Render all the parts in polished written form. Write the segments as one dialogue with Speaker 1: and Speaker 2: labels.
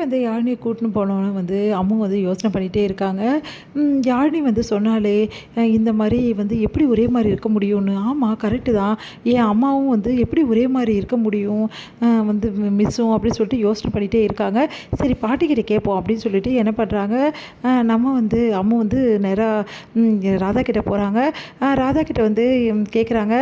Speaker 1: வந்து யாழினிய கூட்டின்னு போனோனே வந்து அம்மா வந்து யோசனை பண்ணிகிட்டே இருக்காங்க. யாழினி வந்து சொன்னாலே, இந்த மாரி வந்து எப்படி ஒரே மாரி இருக்க முடியும்னு. ஆமா கரெக்ட்டு தான். என் அம்மாவும் வந்து எப்படி ஒரே மாரி இருக்க முடியும்? வந்து மிஸ்ஸும் அப்படின்னு சொல்லிட்டு யோசனை பண்ணிகிட்டே இருக்காங்க. சரி பாட்டிக்கிட்ட கேட்போம் அப்படின்னு சொல்லிட்டு என்ன பண்ணுறாங்க, நம்ம வந்து அம்மா வந்து நேரா ராதா கிட்ட போகிறாங்க. ராதா கிட்ட வந்து கேட்குறாங்க,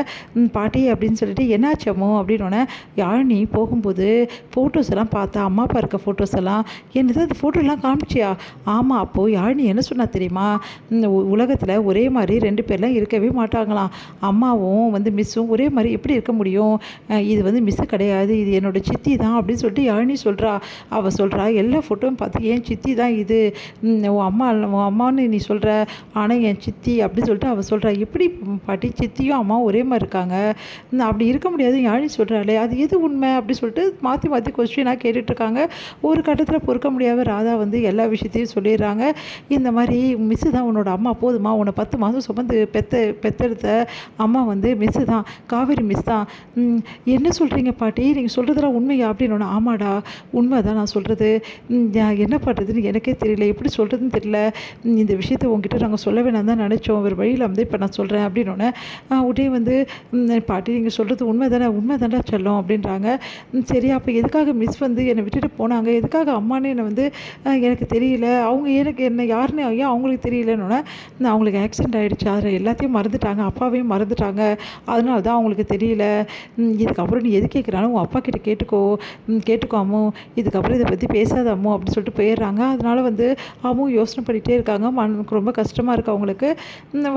Speaker 1: பாட்டி அப்படின்னு சொல்லிட்டு என்னாச்சு அம்மு அப்படின்னோடனே, யாழினி போகும்போது ஃபோட்டோஸ் எல்லாம் பார்த்தா, அம்மா அப்பா இருக்க ஃபோட்டோஸ் எல்லாம், என்னது அந்த ஃபோட்டோலாம் காமிச்சியா? ஆமாம், அப்போது யாழினி என்ன சொன்னா தெரியுமா? இந்த உலகத்தில் ஒரே மாதிரி 2 பேர்லாம் இருக்கவே மாட்டாங்களாம். அம்மாவும் வந்து மிஸ்ஸும் ஒரே மாதிரி எப்படி இருக்க முடியும்? இது வந்து மிஸ்ஸு கிடையாது, இது என்னோடய சித்தி தான் அப்படின்னு சொல்லிட்டு யாழினி சொல்கிறா. அவள் சொல்கிறா, எல்லா ஃபோட்டோவும் பார்த்து என் சித்தி தான் இது, உன் அம்மான்னு நீ சொல்கிற, ஆனால் என் சித்தி அப்படின்னு சொல்லிட்டு அவள் சொல்கிறா. எப்படி பாட்டி சித்தியும் அம்மாவும் ஒரே மாதிரி இருக்காங்க? அப்படி இருக்க முடியாது யாழினி சொல்கிறாளே, அது எது உண்மை அப்படி சொல்லிட்டு மாற்றி மாற்றி கொஸ்டினாக கேட்டுட்ருக்காங்க. ஒரு கட்டத்தில் பொறுக்க முடியாத ராதா வந்து எல்லா விஷயத்தையும் சொல்லிடுறாங்க. இந்த மாதிரி மிஸ்ஸு தான் உன்னோட அம்மா, போதுமா? உன்னை 10 மாதம் சுமந்து பெத்தெடுத்த அம்மா வந்து மிஸ்ஸு தான், காவேரி மிஸ் தான். என்ன சொல்கிறீங்க பாட்டி, நீங்கள் சொல்கிறதெல்லாம் உண்மையா அப்படின்னோடனே, ஆமாடா உண்மை தான் நான் சொல்கிறது. என்ன பண்ணுறதுன்னு எனக்கே தெரியல, எப்படி சொல்கிறதுன்னு தெரியல. இந்த விஷயத்தை உங்ககிட்ட நாங்கள் சொல்ல வேணாம் தான் நினச்சோம், ஒரு வழியில் வந்து இப்போ நான் சொல்கிறேன் அப்படின்னோடனே, உடனே வந்து பாட்டி நீங்கள் சொல்கிறது உண்மை தானே, உண்மை தானே செல்லம் அப்படின்றாங்க. சரி அப்போ எதுக்காக மிஸ் வந்து என்னை விட்டுட்டு போனாங்க, எதுக்காக அம்மானு என்னை வந்து எனக்கு தெரியல, அவங்க எனக்கு என்ன யாருன்னு ஏன் அவங்களுக்கு தெரியலன்னொன்னே, அவங்களுக்கு ஆக்சிடென்ட் ஆகிடுச்சு, அதில் எல்லாத்தையும் மறந்துட்டாங்க, அப்பாவையும் மறந்துட்டாங்க, அதனால தான் அவங்களுக்கு தெரியல. இதுக்கப்புறம் நீ எது கேட்குறாலும் உன் அப்பா கிட்ட கேட்டுக்கோ அம்மு, இதுக்கப்புறம் இதை பற்றி பேசாத அம்மு அப்படின்னு சொல்லிட்டு போயிடுறாங்க. அதனால வந்து அம்மு யோசனை பண்ணிகிட்டே இருக்காங்க. மனதுக்கு ரொம்ப கஷ்டமாக இருக்குது அவங்களுக்கு.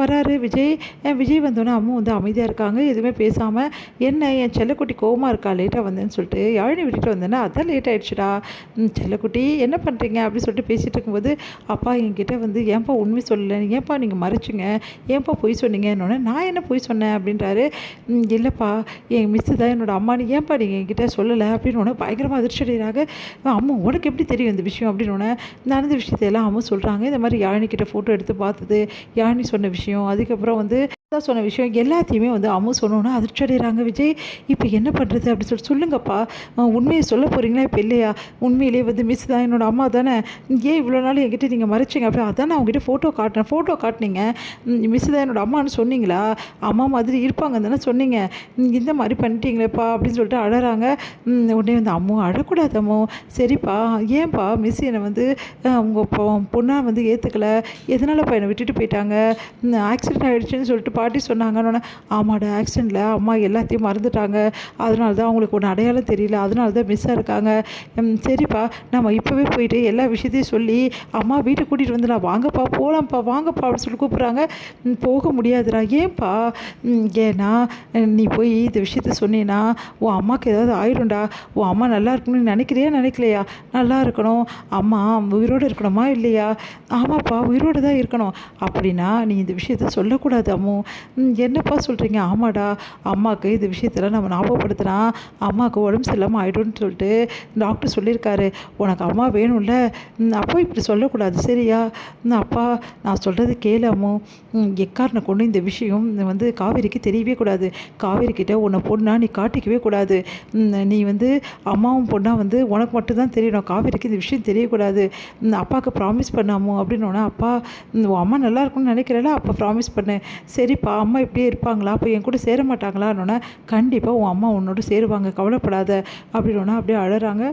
Speaker 1: வராரு விஜய் வந்தோடனே அம்மு வந்து அமைதியாக இருக்காங்க, எதுவுமே பேசாமல். என்ன என் செல்லக்குட்டி கோவமாக இருக்கா, லேட்டாக வந்தேன்னு சொல்லிட்டு, யாழினி விட்டுட்டு வந்தேன்னா அதான் லேட் ஆகிடுச்சுடா, செல்லக்குட்டி என்ன பண்ணுறீங்க அப்படின்னு சொல்லிட்டு பேசிகிட்டு இருக்கும்போது, அப்பா என்கிட்ட வந்து ஏன்பா உண்மை சொல்லலை, ஏன்பா நீங்கள் மறைச்சிங்க, ஏன்பா பொய் சொன்னீங்கன்னொன்னே, நான் என்ன பொய் சொன்னேன் அப்படின்றாரு. இல்லைப்பா என் மிஸ்ஸு தான் என்னோடய அம்மானு ஏன்பா நீங்கள் என்கிட்ட சொல்லலை அப்படின்னு பயங்கரமாக அதிர்ச்சி அடைகிறாங்க. அம்மா உனக்கு எப்படி தெரியும் இந்த விஷயம் அப்படின்னு நடந்த விஷயத்தையெல்லாம் அம்மா சொல்கிறாங்க. இந்த மாதிரி யாழினிக்கிட்ட ஃபோட்டோ எடுத்து பார்த்தது, யாழினி சொன்ன விஷயம், அதுக்கப்புறம் வந்து சொன்ன விஷயம் எல்லாத்தையுமே வந்து அம்மு சொன்னோன்னா அதிர்ச்சி அடைகிறாங்க. விஜய் இப்போ என்ன பண்ணுறது அப்படி சொல்லிட்டு, சொல்லுங்கப்பா உண்மையை சொல்ல போகிறீங்களா இப்போ இல்லையா? உண்மையிலேயே வந்து மிஸ் தான் என்னோடய அம்மா தானே, ஏன் இவ்வளோ நாள் என்கிட்ட நீங்கள் மறைச்சிங்க அப்படி? அதான் நான் அவங்ககிட்ட ஃபோட்டோ காட்டினீங்க, மிஸ் தான் என்னோடய அம்மான்னு சொன்னீங்களா, அம்மா மாதிரி இருப்பாங்க தானே சொன்னீங்க, இந்த மாதிரி பண்ணிட்டீங்களேப்பா அப்படின்னு சொல்லிட்டு அழறாங்க. உடனே வந்து அம்மு அழக்கூடாது அம்மு, சரிப்பா ஏன்ப்பா மிஸ் என்னை வந்து உங்கள் பொண்ணாக வந்து ஏற்றுக்கலை, எதனாலப்பா என்னை விட்டுட்டு போயிட்டாங்க, ஆக்சிடென்ட் ஆகிடுச்சுன்னு சொல்லிட்டு பாட்டி சொன்னாங்கன்னு. ஆமாடா ஆக்சிடெண்ட்டில் அம்மா எல்லாத்தையும் மறந்துட்டாங்க, அதனால தான் அவங்களுக்கு ஒன்று அடையாளம் தெரியல, அதனால தான் மிஸ்ஸாக இருக்காங்க. சரிப்பா நம்ம இப்போவே போயிட்டு எல்லா விஷயத்தையும் சொல்லி அம்மா வீட்டுக்கு கூட்டிகிட்டு வந்துடலாம், வாங்கப்பா போகலாம்ப்பா வாங்கப்பா அப்படின்னு சொல்லி கூப்பிட்றாங்க. போக முடியாதுடா, ஏன்ப்பா? ஏன்னா நீ போய் இந்த விஷயத்த சொன்னீன்னா உன் அம்மாவுக்கு ஏதாவது ஆயிடும்டா, உன் அம்மா நல்லா இருக்கணும்னு நினைக்கலையா? நல்லா இருக்கணும், அம்மா உயிரோடு இருக்கணுமா இல்லையா? ஆமாப்பா உயிரோடு தான் இருக்கணும். அப்படின்னா நீ இந்த விஷயத்த சொல்லக்கூடாது அம்மு. என்னப்பா சொல்கிறீங்க? ஆமாடா அம்மாவுக்கு இந்த விஷயத்தில் நம்ம ஞாபகப்படுத்தினா அம்மாவுக்கு உடம்பு சரியில்லாமல் ஆகிடும்னு சொல்லிட்டு டாக்டர் சொல்லியிருக்காரு. உனக்கு அம்மா வேணும்ல, அப்போ இப்படி சொல்லக்கூடாது சரியா? அப்பா நான் சொல்கிறது கேளு அம்மு, எக்காரனை கொண்டு இந்த விஷயம் வந்து காவேரிக்கு தெரியவே கூடாது, காவேரிக்கிட்ட உன்னை பொண்ணா நீ காட்டிக்கவே கூடாது, நீ வந்து அம்மாவும் பொண்ணாக வந்து உனக்கு மட்டும்தான் தெரியணும், காவேரிக்கு இந்த விஷயம் தெரியக்கூடாது, அப்பாவுக்கு ப்ராமிஸ் பண்ணாமோ அப்படின்னோடனே, அப்பா உன் அம்மா நல்லா இருக்கும்னு நினைக்கிறேன்ல, அப்போ ப்ராமிஸ் பண்ணு. சரிப்பா அம்மா இப்படியே இருப்பாங்களா, அப்போ என் கூட சேர மாட்டாங்களான்னொன்னே, கண்டிப்பாக உன் அம்மா உன்னோட சேருவாங்க கவலைப்படாத அப்படின்னோன்னா அப்படியே அழறாங்க.